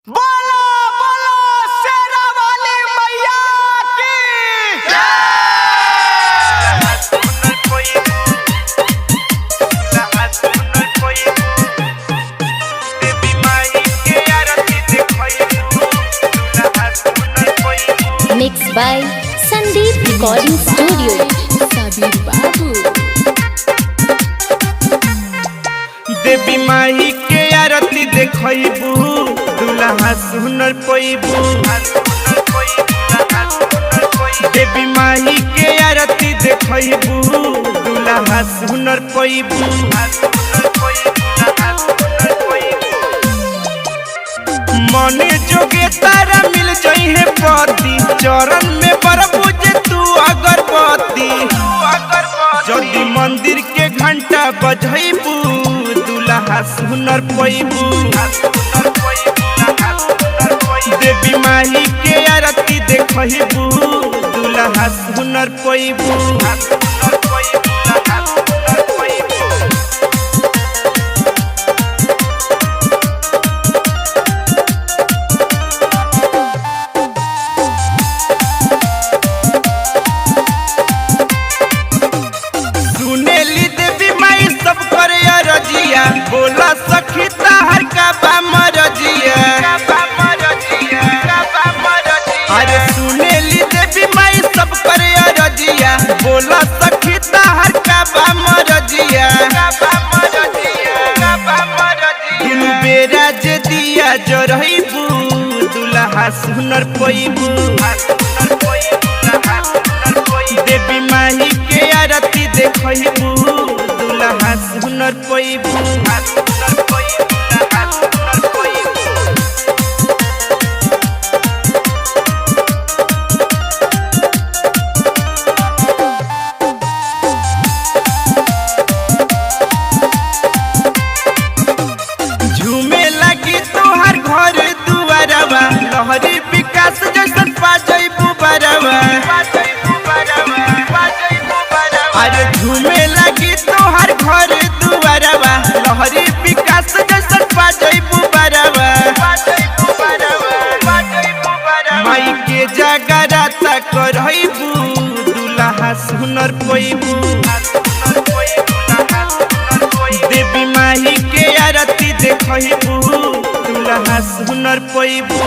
बोलो बोलो शेरा वाली मैया की Mixed by Sandeep Recording Studio, Sabir Babu. देवी माई के आरती देखबू दुल्हा सुनर पैबू। देवी माई के आरती देखबू दुल्हा सुनर पैबू। मन जोगे तारा मिल जइहे पति चरण में प्रभु जे तू अगरबत्ती। जल्दी मंदिर के घंटा बजैबू दुल्हा सुनर पैबू। देवी माई के आरती देखबू दुल्हा सुनर पैबू। सुनेली देवी माई सब करे रजिया बोला सखी ताहर का बा मरजिया। अरे सुनेली देवी माई सब करे रजिया बोला सखी ताहर का बा मरजिया। दिन बेरा जे दिया जरहिबू दुल्हा सुनर पैबू। देवी माई के आरती देखबू दुल्हा सुनर पैबू। झूमे लगी तोहर घर दुआरवा लहरी विकास जैसन पाजैबू बरवा। अरे झूमे लगी तोहर घर दुआरवा लहरी विकास जैसन पाजैबू बरवा। माई के जागराता करबू दुल्हा सुनर पैबू। देवी माई के आरती देखबू दुल्हा सुनर पैबू।